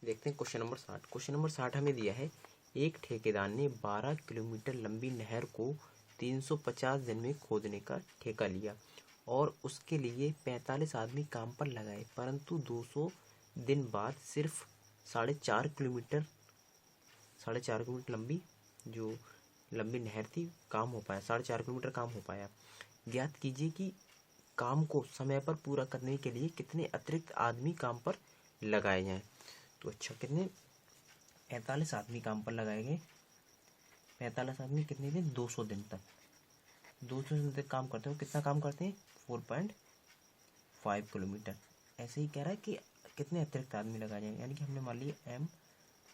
देखते हैं question number 60। Question number 60 हमें दिया है, एक ठेकेदार ने 12 किलोमीटर लंबी नहर को 350 दिन में खोदने का ठेका लिया और उसके लिए 45 आदमी काम पर लगाए, परंतु 200 दिन बाद सिर्फ 4.5 किलोमीटर लंबी जो लंबी नहर थी काम हो पाया, 4.5 किलोमीटर काम हो पाया। ज्ञात कीजिए कि काम को समय पर पूरा करने के लिए कितने अतिरिक्त आदमी काम पर लगाए जाएं। तो अच्छा, कितने 45 आदमी काम पर लगाए गए। 45 आदमी कितने दिन? 200 दिन तक। 200 दिन तक काम करते हो। कितना काम करते हैं? 4.5 किलोमीटर। ऐसे ही कह रहा है कि कितने अतिरिक्त आदमी लगाए जाएंगे, यानी कि हमने मान लिया m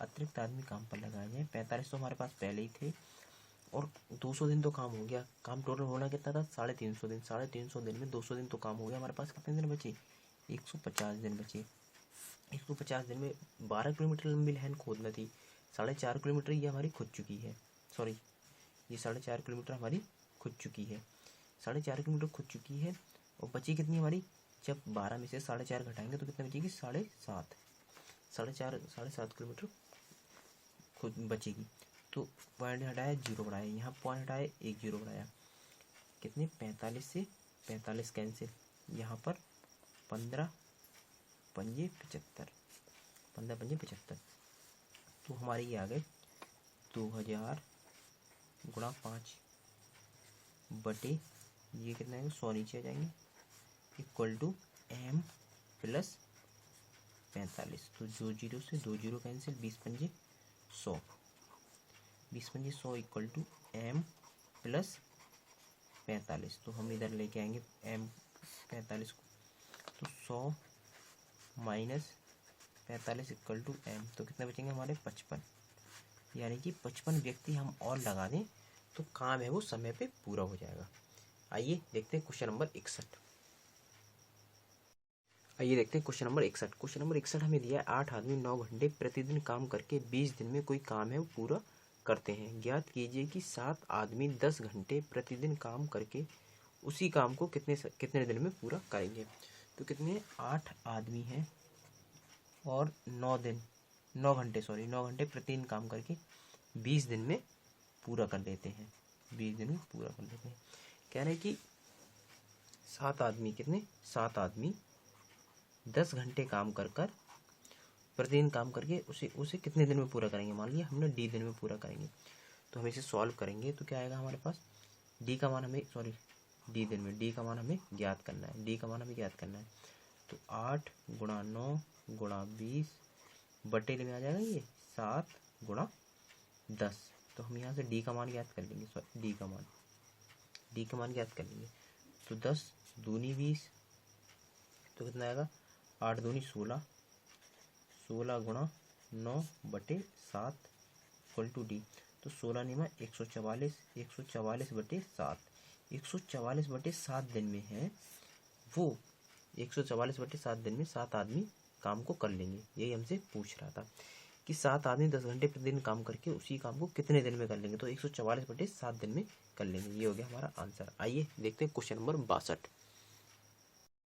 अतिरिक्त आदमी काम पर लगाए जाए। 45 तो हमारे पास पहले ही थे और 200 दिन तो काम हो गया। काम टोटल होना कितना था? 350 दिन। 350 दिन में 200 दिन तो काम हो गया। हमारे पास कितने दिन बचे? 150 दिन बचे। 150 दिन में 12 किलोमीटर लंबी नहर खोदना थी। 4.5 किलोमीटर ये हमारी खुद चुकी है। सॉरी, ये 4.5 किलोमीटर हमारी खुद चुकी है। 4.5 किलोमीटर खुद चुकी है और बची कितनी हमारी? जब 12 में से 4.5 घटाएंगे तो कितना बचेगी? 7.5। 7.5 किलोमीटर खुद बचेगी। तो पॉइंट हटाया, जीरो बढ़ाया, यहाँ पॉइंट हटाया, एक जीरो बढ़ाया। कितने? 45 से 45 कैंसिल। यहाँ पर 15 पंजे 75। 15 पंजे 75। तो हमारे ये आ गए 2000 गुणा 5 बटे ये कितना है? 100 नीचे आ जाएंगे, इक्वल टू m प्लस 45। तो 2 जीरो से 2 जीरो कैंसिल, 20 पंजे 100। 20 पंजे 100 इक्वल टू m प्लस 45। तो हम इधर लेके आएंगे m 45 को, तो 100 माइनस 45 इक्वल टू m। तो कितने बचेंगे हमारे? 55। यानी कि 55 व्यक्ति हम और लगा दें तो काम है वो समय पे पूरा हो जाएगा। आइए देखते हैं क्वेश्चन नंबर 61। आइए देखते हैं क्वेश्चन नंबर 61। क्वेश्चन नंबर 61 हमें दिया है, 8 आदमी 9 घंटे प्रतिदिन काम करके 20 दिन में कोई काम है वो पूरा करते हैं। ज्ञात कीजिए कि 7 आदमी 10 घंटे प्रतिदिन काम करके उसी काम को कितने दिन में पूरा करेंगे। तो कितने? 8 आदमी हैं और 9 घंटे प्रतिदिन काम करके 20 दिन में पूरा कर देते हैं। 20 दिन में पूरा कर देते हैं। कह रहे हैं कि 7 आदमी, कितने? 7 आदमी 10 घंटे काम कर प्रतिदिन काम करके उसे कितने दिन में पूरा करेंगे। मान लिया हमने d दिन में पूरा करेंगे, तो हम इसे सॉल्व करेंगे तो क्या आएगा हमारे पास? d का मान हमें, सॉरी, d दिन में d का मान हमें ज्ञात करना है। d का मान हमें ज्ञात करना है। तो 8 गुणा 9 गुणा 20 बटे में आ जाएगा ये 7 गुणा 10। तो हम यहाँ से d का मान ज्ञात कर लेंगे। d का मान ज्ञात कर लेंगे। तो 10 दूनी 20, तो कितना आएगा? 8 दूनी 16। 16 गुणा 9 बटे 7 इक्वल टू डी। तो 16 निमा 144। 144 बटे 7। 144 बटे 7 दिन में है वो। 144 बटे 7 दिन में 7 आदमी काम को कर लेंगे। यही हमसे पूछ रहा था कि 7 आदमी 10 घंटे प्रतिदिन काम करके उसी काम को कितने दिन में कर लेंगे। तो 144 बटे 7 दिन में कर लेंगे। ये हो गया हमारा आंसर। आइए देखते हैं क्वेश्चन नंबर 62।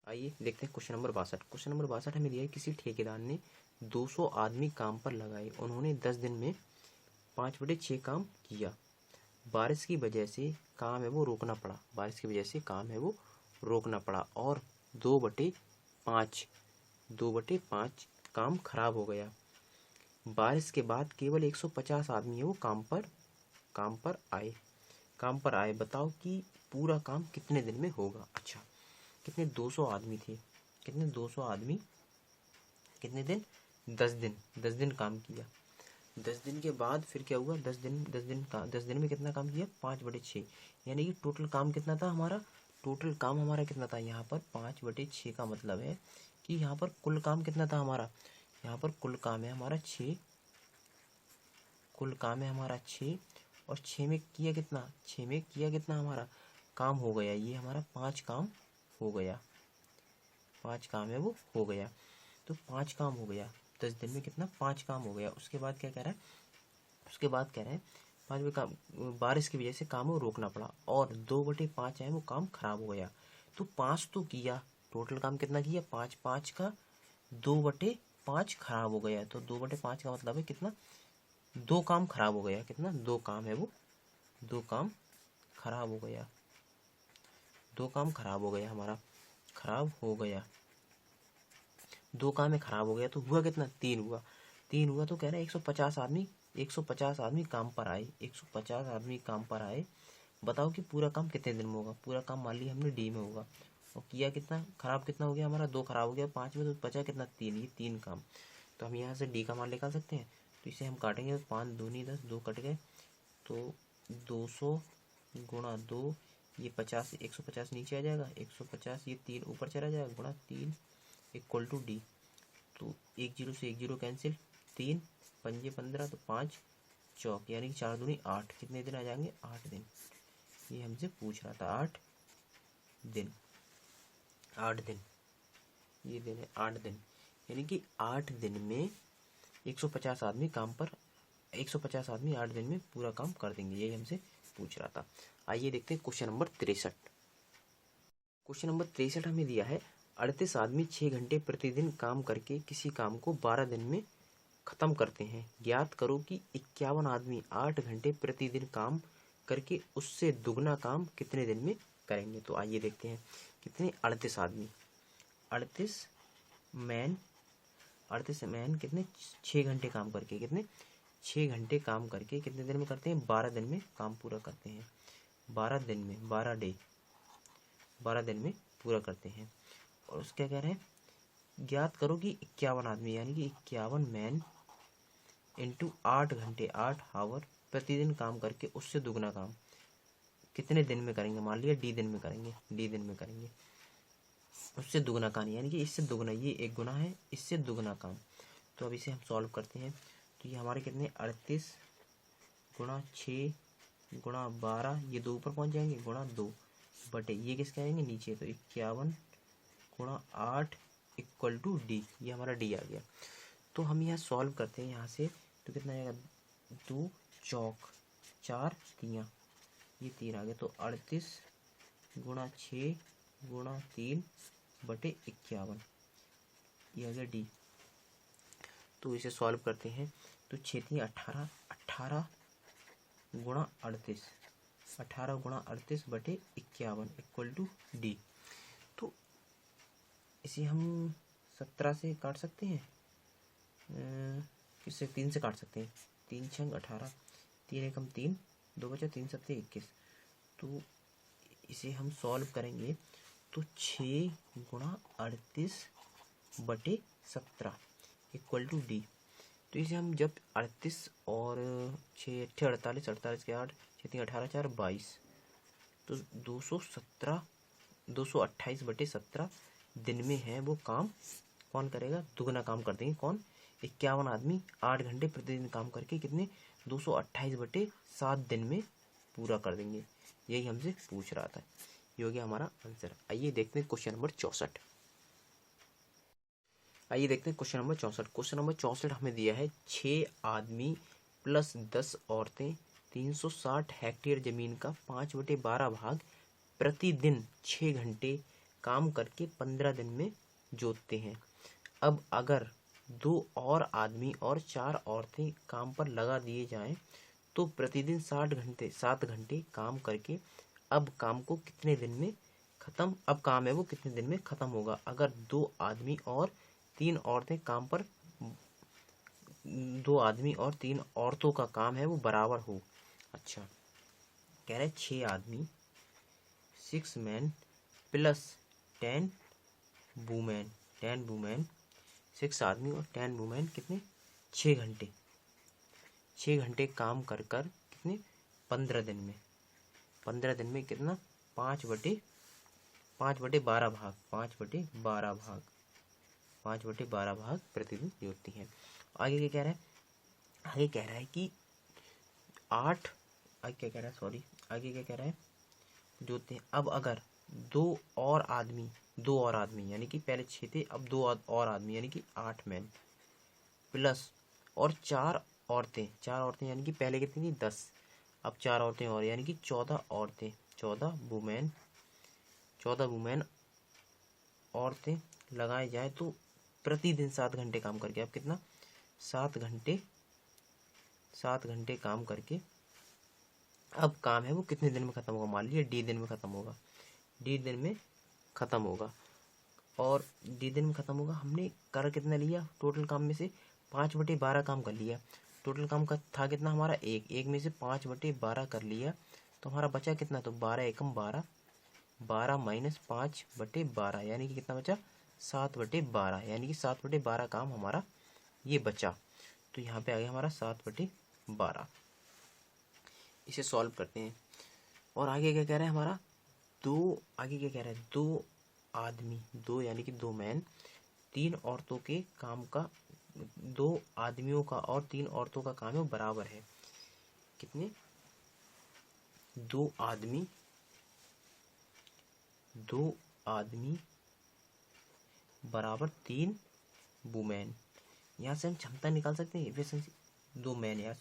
आइए देखते हैं क्वेश्चन नंबर 62। क्वेश्चन नंबर 62 हमें दिया है, किसी ठेकेदार ने 200 आदमी काम पर लगाए। उन्होंने 10 दिन में 5/6 काम किया। बारिश की वजह से काम है वो रोकना पड़ा। बारिश की वजह से काम है वो रोकना पड़ा और 2/5 काम खराब हो गया। बारिश के बाद केवल 150 आदमी है वो काम पर आए। बताओ कि पूरा काम कितने दिन में होगा। अच्छा, कितने? 200 आदमी थे। कितने? 200 आदमी कितने दिन? 10 दिन। 10 दिन काम किया। 10 दिन के बाद फिर क्या हुआ? 10 दिन में कितना काम किया? 5/6। यानी कि टोटल काम कितना था हमारा? टोटल काम हमारा कितना था? यहाँ पर 5/6 का मतलब है कि यहाँ पर कुल काम कितना था हमारा? यहाँ पर कुल काम है हमारा 6। कुल काम है हमारा 6 और 6 में किया कितना? 6 में किया कितना हमारा काम हो गया? ये हमारा 5 काम हो गया। 5 काम है वो हो गया। तो 5 काम हो गया 10 दिन में। कितना? 5 काम हो गया। उसके बाद क्या कह रहा है? उसके बाद कह रहे हैं 5 काम, बारिश की वजह से काम को रोकना पड़ा और 2/5 है वो काम खराब हो गया। तो 5 तो किया, टोटल काम कितना किया? 5 का 5 खराब हो गया, तो 2/5 का मतलब है कितना, 2 काम खराब हो गया, कितना 2 काम है वो, 2 काम खराब हो गया, 2 काम खराब हो गया हमारा, खराब हो गया, 2 काम में खराब हो गया, तो हुआ कितना, 3 हुआ, 3 हुआ, तो कह रहा है 150 आदमी, 150 आदमी काम पर आए, 150 आदमी काम पर आए, बताओ कि पूरा काम कितने दिन में होगा। पूरा काम मान लिया हमने डी में होगा, और किया कितना, खराब कितना हो गया हमारा, 2 खराब हो गया, 5 में तो बचा कितना, 3, ये 3 काम। तो हम यहाँ से डी का मान निकाल सकते हैं, तो इसे हम काटेंगे, 5 दूनी 10, 2 कट गए, तो 200 गुणा 2, ये 50, 150 नीचे आ जाएगा, 150, ये 3 ऊपर चला जाएगा, गुणा 3 इक्वल टू डी। तो 1 जीरो से 1 जीरो कैंसिल, 3 पंजे 15, तो 5 चौक, यानी कि 4 दूनी 8, कितने दिन आ जाएंगे, 8 दिन। ये हमसे पूछ रहा था, 8 दिन, 8 दिन, ये दिन है 8 दिन, यानी कि 8 दिन में 150 आदमी काम पर, 150 आदमी 8 दिन में पूरा काम कर देंगे, यही हमसे पूछ रहा था। आइए देखते हैं क्वेश्चन नंबर 63। क्वेश्चन नंबर 63 हमें दिया है, 38 आदमी 6 घंटे प्रतिदिन काम करके किसी काम को 12 दिन में खत्म करते हैं। ज्ञात करो कि 51 आदमी 8 घंटे प्रतिदिन काम करके उससे दुगना काम कितने दिन में करेंगे। तो आइए देखते हैं, कितने, 38 आदमी, 38 मैन, 38 मैन कितने, 6 घंटे काम करके, कितने, 6 घंटे काम करके कितने दिन में करते हैं, 12 दिन में काम पूरा करते हैं, 12 दिन में, 12 डे, 12 दिन में पूरा करते हैं। और उसके कह रहे हैं, ज्ञात करो कि 51 आदमी, यानी कि 51 मैन इंटू 8 घंटे, 8 आवर प्रतिदिन काम करके उससे दुगना काम कितने दिन में करेंगे। मान लिया डी दिन में करेंगे, डी दिन में करेंगे, उससे दुगना काम, यानी कि इससे दुगना, ये 1 गुना है, इससे दुगना काम। तो अब इसे हम सॉल्व करते हैं, तो ये हमारे कितने, 38 गुणा 6 गुणा 12, ये 2 ऊपर पहुंच जाएंगे, गुणा 2 बटे, ये किसके आएंगे नीचे, तो 51 गुणा 8 इक्वल टू डी, ये हमारा डी आ गया। तो हम यहाँ सॉल्व करते हैं, यहाँ से तो कितना आएगा, 2 चौक 4 तियाँ, ये 3 आ गया, तो 38 गुणा 6 गुणा 3 बटे 51, ये आ गया डी। तो इसे सॉल्व करते हैं, तो 6 3 18, 18 गुणा 38, 18 गुणा 38 बटे 51 इक्वल टू डी। तो इसे हम 17 से काट सकते हैं, किससे, 3 से काट सकते हैं, 3 छंग 18, 3 एकम 3, 2 बचा, 3 सत्ते 21। तो इसे हम सॉल्व करेंगे, तो 6 गुणा 38 बटे 17 इक्वल टू डी। तो इसे हम जब 38 और 6 8 48, 48 के 8, 6 3 18 4 22, तो 217, 228 बटे 17 दिन में है वो काम कौन करेगा, दुगना काम कर देंगे, कौन, 51 आदमी 8 घंटे प्रतिदिन काम करके कितने, 228 बटे 7 दिन में पूरा कर देंगे, यही हमसे पूछ रहा था। ये हो गया हमारा आंसर। आइए देखते हैं क्वेश्चन नंबर 64। आइए देखते हैं क्वेश्चन नंबर 64। क्वेश्चन नंबर 64 हमें दिया है, 6 आदमी प्लस 10 औरतें 360 हेक्टेयर जमीन का 5/12 भाग प्रतिदिन 6 घंटे काम करके 15 दिन में जोतते हैं। अब अगर 2 और आदमी और 4 औरतें काम पर लगा दिए जाएं तो प्रतिदिन 7 घंटे काम करके अब काम को कितने दिन में खत्म, अब काम है वो कितने दिन में खत्म होगा। अगर 2 आदमी और 3 औरतें काम पर, 2 आदमी और 3 औरतों का काम है वो बराबर हो। अच्छा, कह रहे 6 आदमी 6 मैन प्लस 10 वुमेन, 10 वुमेन, 6 आदमी और 10 वुमेन कितने, 6 घंटे, 6 घंटे काम कर कितने, 15 दिन में, 15 दिन में कितना, 5/12 भाग, 5/12 भाग, 5/12 भाग प्रतिदिन जोतती हैं। आगे क्या कह रहा है, आगे कह रहा है कि 8, आगे क्या कह रहा है, सॉरी, आगे क्या कह रहा है, जोतते हैं। अब अगर 2 और आदमी यानी कि पहले 6 थे, अब 2 और आदमी यानी कि 8 मैन प्लस और 4 औरतें यानी कि पहले कितनी थी, 10, अब 4 औरतें और यानी कि 14 औरतें, 14 वुमेन औरतें लगाए जाए तो प्रतिदिन 7 घंटे काम करके। अब कितना 7 घंटे काम करके अब काम है वो कितने दिन में खत्म होगा। मान लीजिए डी दिन में खत्म होगा, डी दिन में खत्म होगा और डी दिन में खत्म होगा। हमने कर कितना लिया टोटल काम में से 5/12 काम कर लिया। टोटल काम का था कितना हमारा एक में से 5/12 कर लिया तो हमारा बचा कितना, तो 12 एकम 12, 12 माइनस 5/12 यानी कि कितना बचा 7/12, यानी कि 7/12 काम हमारा ये बचा। तो यहाँ पे आ गया हमारा 7/12। इसे सॉल्व करते हैं और आगे क्या कह रहा है हमारा आगे क्या कह रहा है, 2 आदमी, 2 यानी कि 2 मैन 3 औरतों के काम का, 2 आदमियों का और 3 औरतों का काम है वो बराबर है। कितने, 2 आदमी बराबर 3 वुमेन। यहाँ से हम क्षमता निकाल सकते हैं, एफिशिएंसी, 2 मैन यहाँ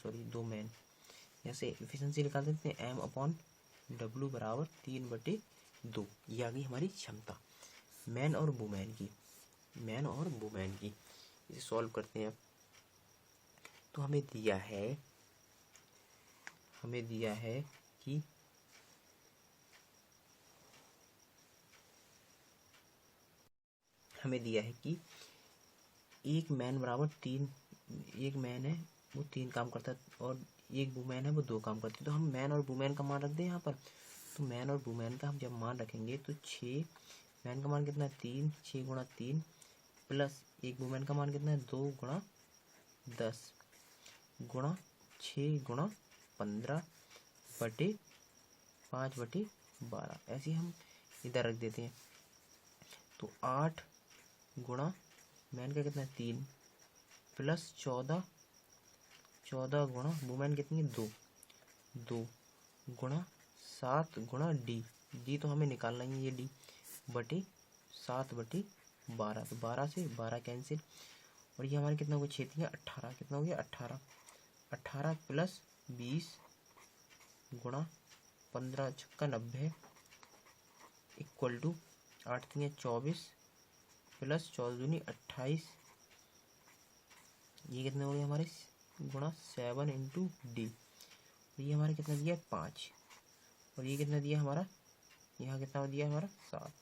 से एफिशिएंसी निकाल सकते हैं M/W बराबर 3/2। ये आ गई हमारी क्षमता मैन और वुमेन की। इसे सॉल्व करते हैं अब। तो हमें दिया है कि एक मैन बराबर 3, एक मैन है वो 3 काम करता है और एक वुमेन है वो 2 काम करती है। तो हम मैन और वुमेन का मान रख दें यहाँ पर। तो मैन और वुमेन का हम जब मान रखेंगे तो 6, मैन का मान कितना है 3, 6 गुणा 3 प्लस एक वुमेन का मान कितना है 2 गुणा 10 गुणा 6 गुणा 15 बटे 5/12। ऐसे हम इधर रख देते हैं। तो 8 गुणा मैन का कितना है 3 प्लस 14 गुणा वुमेन कितनी है 2 गुणा 7 गुणा डी तो हमें निकालना ही है ये डी बटे 7/12। तो 12 से 12 कैंसिल और ये हमारे कितना हो गया 6 18, कितना हो गया 18 प्लस 20 गुणा 15 छक्का 90 इक्वल टू 8 24 प्लस 14 दूनी 28। ये कितने हो गए हमारे गुणा 7 इंटू डी। तो ये हमारे कितना दिया 5 और ये कितना दिया हमारा, यहाँ कितना दिया हमारा 7,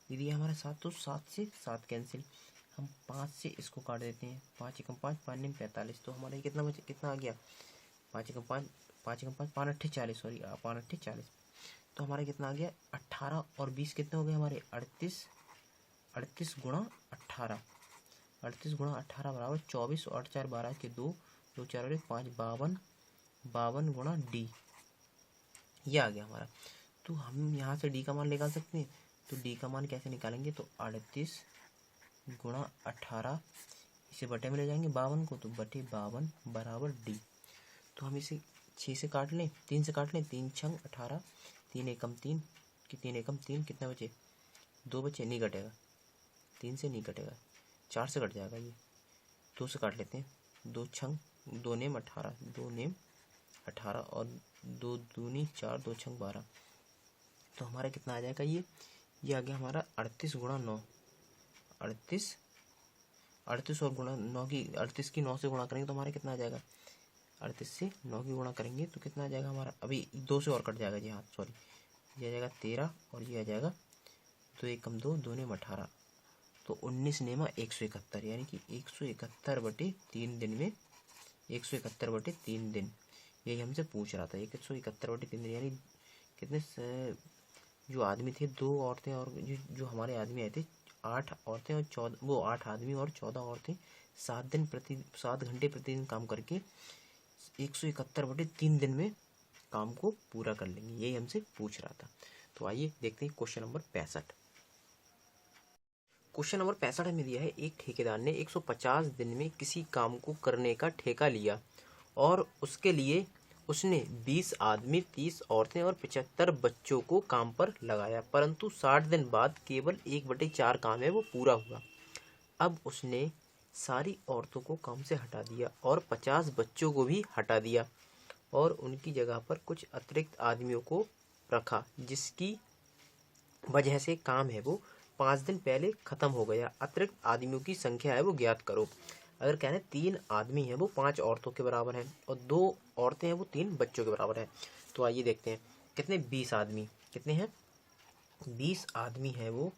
ये दिया हमारा 7। तो 7 से 7 कैंसिल, हम 5 से इसको काट देते हैं। 5 एकम 5 5 9 45। तो हमारे कितना बचे, कितना आ गया 5 एकम 5 5 8 40, सॉरी 5 8 40। तो हमारे कितना आ गया 18 और 20 कितने हो गए हमारे 38 गुणा 18 बराबर 24 और 8 4 12 के 2 4 और 5 52 गुणा डी। ये आ गया हमारा। तो हम यहाँ से डी का मान निकाल सकते हैं। तो डी का मान कैसे निकालेंगे, तो 38 गुणा 18 इसे बटे में ले जाएंगे 52 को, तो बटे 52 बराबर डी। तो हम इसे 6 से काट लें, 3 से काट लें, 3 छंग 18, 3 एकम 3 कितने बचे 2 बचे, नहीं कटेगा 3 से नहीं कटेगा, 4 से कट जाएगा, ये 2 से काट लेते हैं, 2 छंग 2 नेम 18, 2 नेम 18 और 2 दूनी 4, 2 छंग 12। तो हमारा कितना आ जाएगा, ये आ गया हमारा 38 गुणा 9, 38 और गुणा 9 की 38 की 9 से गुणा करेंगे तो हमारा कितना आ जाएगा, 38 से 9 की गुणा करेंगे तो कितना आ जाएगा हमारा, अभी 2 से और कट जाएगा जी, हाँ सॉरी, ये आ जाएगा 13 और ये आ जाएगा 2 एकम 2, 2 नेम 18, तो 19 नेमा 171, यानी कि 171/3 दिन में 171/3 दिन, यही हमसे पूछ रहा था। 171/3 दिन यानी कितने जो आदमी थे, 2 औरतें और जो हमारे आदमी आए थे 8 औरतें और 14, वो 8 आदमी और 14 औरतें 7 घंटे प्रतिदिन काम करके 171/3 दिन में काम को पूरा कर लेंगे, यही हमसे पूछ रहा था। तो आइए देखते हैं क्वेश्चन नंबर 65। क्वेश्चन नंबर 65 में दिया है, एक ठेकेदार ने 150 दिन में किसी काम को करने का ठेका लिया और उसके लिए उसने 20 आदमी, 30 औरतें और 75 बच्चों को काम पर लगाया, परंतु 60 दिन बाद केवल 1/4 काम है वो पूरा हुआ। अब उसने सारी औरतों को काम से हटा दिया और 50 बच्चों को भी हटा दिया और उनकी जगह पर कुछ अतिरिक्त आदमियों को रखा, जिसकी वजह से काम है वो 5 दिन पहले खत्म हो गया। अतिरिक्त आदमियों की संख्या है वो ज्ञात करो। अगर कह रहे हैं 3 आदमी हैं वो 5 औरतों के बराबर हैं और 2 औरतें हैं वो 3 बच्चों के बराबर हैं। तो आइए देखते हैं कितने 20 आदमी कितने हैं 20 आदमी हैं वो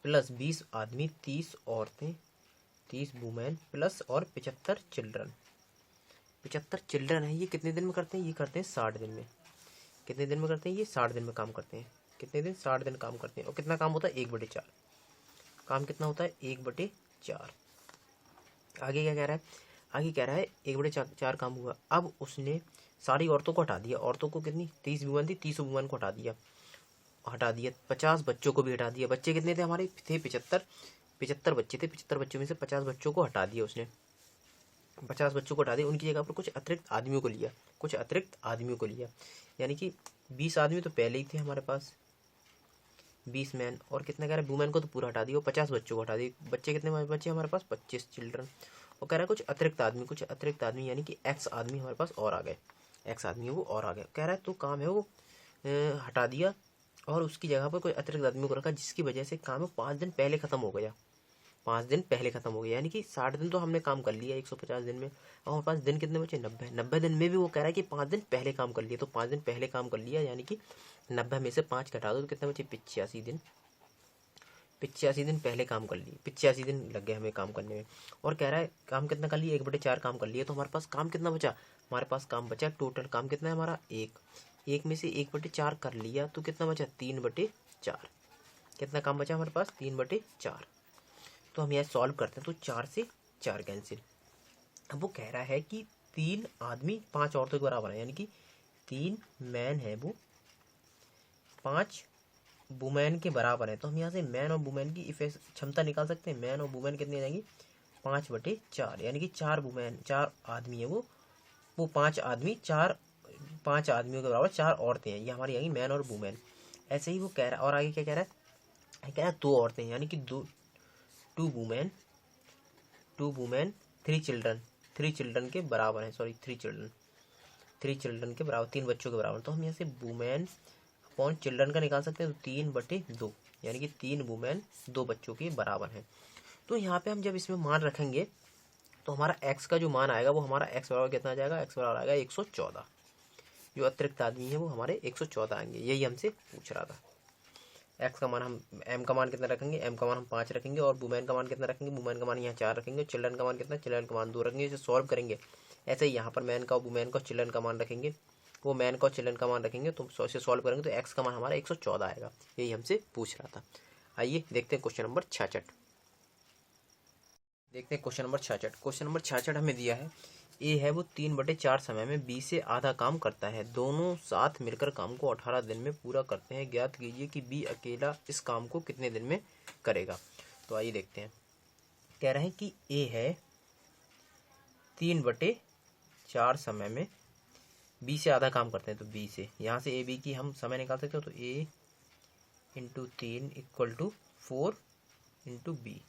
प्लस 20 आदमी 30 औरतें 30 वुमेन प्लस और 75 चिल्ड्रन। 75 चिल्ड्रन है ये कितने दिन में करते हैं? ये करते हैं 60 दिन में। कितने दिन में करते हैं? ये 60 दिन में काम करते हैं। कितने दिन? 60 दिन काम करते हैं। और कितना काम होता है? 1/4। काम कितना होता है? 1/4। आगे क्या कह रहा है? आगे कह रहा है 1/4 काम हुआ। अब उसने सारी औरतों को हटा दिया। औरतों को कितनी? 30 वुमेन थी, 30 वुमेन को हटा दिया। 50 बच्चों को भी हटा दिया। बच्चे कितने थे हमारे? थे 75। 75 बच्चे थे। 75 बच्चों में से 50 बच्चों को हटा दिया उसने। 50 बच्चों को हटा दिया। उनकी जगह पर कुछ अतिरिक्त आदमियों को लिया। कुछ अतिरिक्त आदमियों को लिया यानी कि 20 आदमी तो पहले ही थे हमारे पास, 20 मैन। और कितना कह रहा है? वुमेन को तो पूरा हटा दिया। 50 बच्चों को हटा दिया। बच्चे कितने बच्चे हमारे पास? 25 चिल्ड्रन। और कह रहा है कुछ अतिरिक्त आदमी यानी कि एक्स आदमी हमारे पास और आ गए। एक्स आदमी है वो और आ गए। कह रहा है तो काम है वो हटा दिया और उसकी जगह पर कोई अतिरिक्त आदमी को रखा, जिसकी वजह से काम 5 दिन पहले खत्म हो गया। 5 दिन पहले खत्म हो गया यानी कि 60 दिन तो हमने काम कर लिया 150 दिन में। और हमारे पास दिन कितने बचे? 90। 90 दिन में भी वो कह रहा है कि 5 दिन पहले काम कर लिया। तो 5 दिन पहले काम कर लिया यानी कि 90 में से 5 घटा दो तो कितने बचे? 85 दिन। 85 दिन पहले काम कर लिए। 85 दिन लग गए हमें काम करने में। और कह रहा है काम कितना कर लिया? 1/4 काम कर लिया। तो हमारे पास काम कितना बचा? हमारे पास काम बचा टोटल काम कितना है हमारा? 1। 1 में से 1/4 कर लिया तो कितना बचा? 3/4। कितना काम बचा हमारे पास? 3/4। तो हम यह सॉल्व करते हैं तो 4 से 4 कैंसिल। अब वो कह रहा है कि 3 आदमी 5 औरतों के बराबर है यानी कि 3 मैन है वो 5 वुमेन के बराबर है। तो हम यहाँ से मैन और वुमेन की क्षमता निकाल सकते हैं। मैन और वुमेन कितनी आ जाएंगी? 5/4 यानी कि 4 वुमेन 4 आदमी है वो 5 आदमी 5 आदमियों के बराबर 4 औरतें हैं। ये हमारी आएंगी मैन और वुमेन। ऐसे ही वो कह रहा है। और आगे क्या कह रहा है? कह रहा है 2 औरतें यानी कि 2 वुमेन 3 चिल्ड्रन 3 चिल्ड्रन के बराबर है। सॉरी 3 चिल्ड्रन के बराबर 3 बच्चों के बराबर। तो हम यहाँ से वुमेन अपॉन चिल्ड्रन का निकाल सकते हैं। तो 3/2 यानी कि 3 वुमेन 2 बच्चों के बराबर है। तो यहाँ पे हम जब इसमें मान रखेंगे तो हमारा x का जो मान आएगा वो हमारा x बराबर कितना आ जाएगा? x बराबर आएगा 114। जो अतिरिक्त आदमी है वो हमारे 114 आएंगे। यही हमसे पूछ रहा था। एक्स का मान हम एम का मान कितना रखेंगे? एम का मान हम 5 रखेंगे। और वुमेन का मान कितना रखेंगे? वुमेन का मान यहाँ 4 रखेंगे। चिल्ड्रन का मान कितना? चिल्ड्रन का मान 2 रखेंगे। इसे सॉल्व करेंगे। ऐसे ही यहाँ पर मैन का और वुमेन का चिल्ड्रन का मान रखेंगे। वो मैन का और चिल्ड्रन का मान रखेंगे तो इसे सॉल्व करेंगे तो एक्स का मान हमारा 114 आएगा। यही हमसे पूछ रहा था। आइए देखते हैं क्वेश्चन नंबर 66। देखते हैं क्वेश्चन नंबर 66। क्वेश्चन नंबर 66 हमें दिया है ए है वो 3/4 समय में बी से आधा काम करता है। दोनों साथ मिलकर काम को 18 दिन में पूरा करते हैं। ज्ञात कीजिए कि बी अकेला इस काम को कितने दिन में करेगा। तो आइए देखते हैं। कह रहे हैं कि ए है 3/4 समय में बी से आधा काम करते हैं। तो बी से यहाँ से ए बी की हम समय निकाल सकते हो। तो A into 3 equal to 4 into B.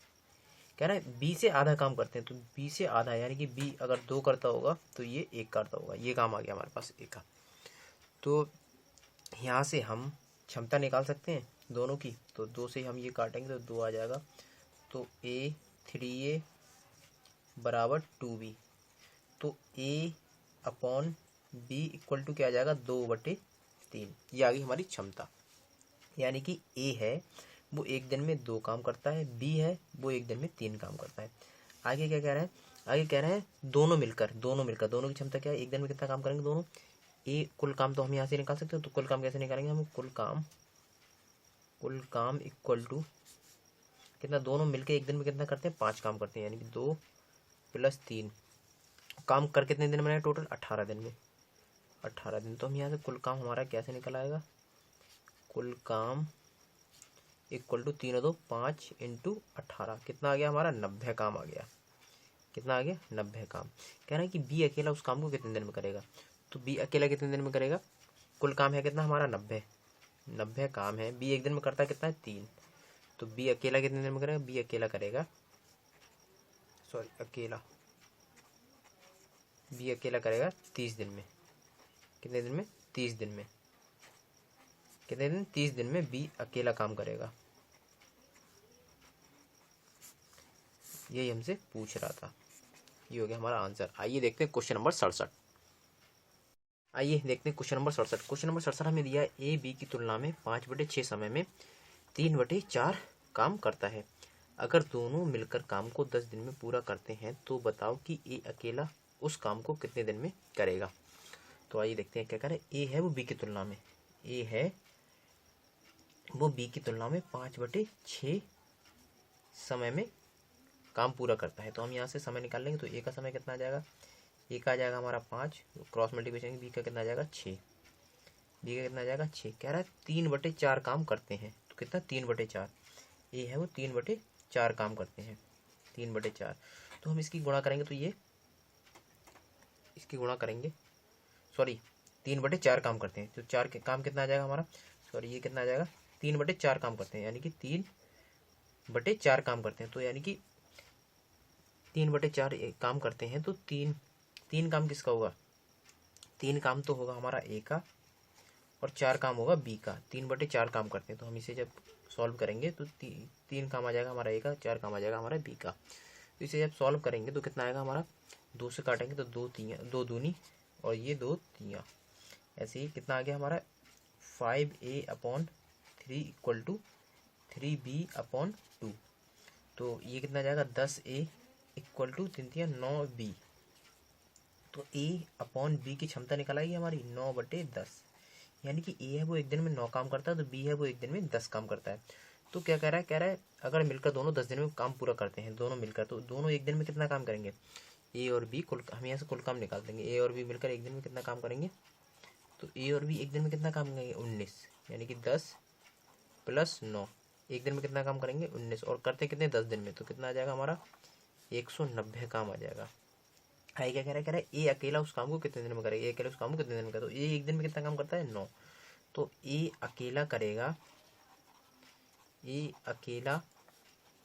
कह रहा है बी से आधा काम करते हैं। तो बी से आधा यानी कि बी अगर 2 करता होगा तो ये 1 करता होगा। ये काम आ गया हमारे पास ए का। तो यहाँ से हम क्षमता निकाल सकते हैं दोनों की। तो 2 से हम ये काटेंगे तो 2 आ जाएगा। तो ए 3A बराबर 2B। तो ए अपॉन बी इक्वल टू क्या आ जाएगा? 2/3। ये आ गई हमारी क्षमता। यानी कि ए है वो एक दिन में 2 काम करता है। बी है वो एक दिन में 3 काम करता है। आगे क्या कह रहा है? आगे कह रहा है दोनों मिलकर दोनों की क्षमता क्या है? एक दिन में कितना काम करेंगे दोनों? ए कुल काम तो हम यहाँ से निकाल सकते हो। तो कुल काम कैसे निकालेंगे हम? कुल काम इक्वल टू कितना? दोनों मिलकर एक दिन में कितना करते हैं? 5 काम करते हैं। यानी कि 2 + 3 काम कर कितने दिन में? टोटल 18 दिन में। 18 दिन। तो हम यहाँ से कुल काम हमारा कैसे निकल आएगा? कुल काम इक्वल टू 3 और 2 5 इंटू 18 कितना आ गया हमारा? 90 काम आ गया। कितना आ गया? 90 काम। कह रहा है कि बी अकेला उस काम को कितने दिन में करेगा। तो बी अकेला कितने दिन में करेगा? कुल काम है कितना हमारा? 90 काम है। बी एक दिन में करता है कितना है? 3। तो बी अकेला कितने दिन में करेगा? बी अकेला करेगा बी अकेला करेगा 30 दिन में। कितने दिन में? 30 दिन में। कितने दिन? 30 दिन में बी अकेला काम करेगा। यही हमसे पूछ रहा था। ये हो गया हमारा आंसर। आइए देखते हैं क्वेश्चन नंबर 67। आइए देखते हैं क्वेश्चन नंबर 67। क्वेश्चन नंबर 67 हमें दिया है ए बी की तुलना में 5/6 समय में 3/4 काम करता है। अगर दोनों मिलकर काम को 10 दिन में पूरा करते हैं तो बताओ कि ए अकेला उस काम को कितने दिन में करेगा। तो आइए देखते हैं क्या करें। ए है वो बी की तुलना में, ए है वो बी की तुलना में 5/6 समय में काम पूरा करता है। तो हम यहाँ से समय निकाल लेंगे। तो ए का समय कितना आ जाएगा, ए का आ जाएगा हमारा 5, क्रॉस मल्टीप्लिकेशन बी का कितना आ जाएगा 6, बी का कितना आ जाएगा 6। कह रहा है 3/4 काम करते हैं। तो कितना 3/4, ए है वो 3/4 काम करते हैं, 3/4। तो हम इसकी गुणा करेंगे तो ये इसकी गुणा करेंगे, सॉरी 3/4 काम करते हैं। तो 4 के काम कितना आ जाएगा हमारा, सॉरी ये कितना आ जाएगा 3/4 काम करते हैं, यानी कि 3/4 काम करते हैं। तो यानी कि 3/4 काम करते हैं। तो तीन काम किसका होगा, 3 काम तो होगा हमारा ए का और 4 काम होगा बी का। 3/4 काम करते हैं। तो हम इसे जब सॉल्व करेंगे तो 3 काम आ जाएगा हमारा ए का, 4 काम आ जाएगा हमारा बी का। तो इसे जब सॉल्व करेंगे तो कितना आएगा हमारा, 2 से काटेंगे तो 2 दूनी और ये 2 तियाँ, ऐसे ही कितना आ गया हमारा 5a/3 = 3b/2। तो ये कितना आ जाएगा 10a = 3 9b। तो a/b की क्षमता निकल आएगी हमारी 9/10, यानी कि ए है वो एक दिन में 9 काम करता है, तो बी है वो एक दिन में 10 काम करता है। तो क्या कह रहा है अगर मिलकर दोनों 10 दिन में काम पूरा करते हैं, दोनों मिलकर, तो दोनों एक दिन में कितना काम करेंगे, ए और बी हम यहाँ से कुल काम निकाल देंगे। ए और बी मिलकर एक दिन में कितना काम करेंगे, तो ए और बी एक दिन में कितना काम करेंगे 19, यानी कि 10 + 9, एक दिन में कितना काम करेंगे 19, और करते कितने 10 दिन में। तो कितना आ जाएगा हमारा 190 काम आ जाएगा। आई क्या कह रहा है ए अकेला उस काम को कितने दिन में करेगा, ए अकेला उस काम को कितने दिन में करेगा। तो ए एक दिन में कितना काम करता है 9, तो ए अकेला करेगा, ए अकेला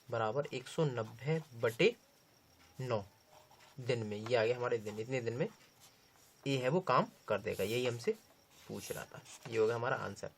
बराबर 190/9 दिन में। ये आ गया हमारे दिन, इतने दिन में ए है वो काम कर देगा। यही हमसे पूछ रहा था, ये होगा हमारा आंसर।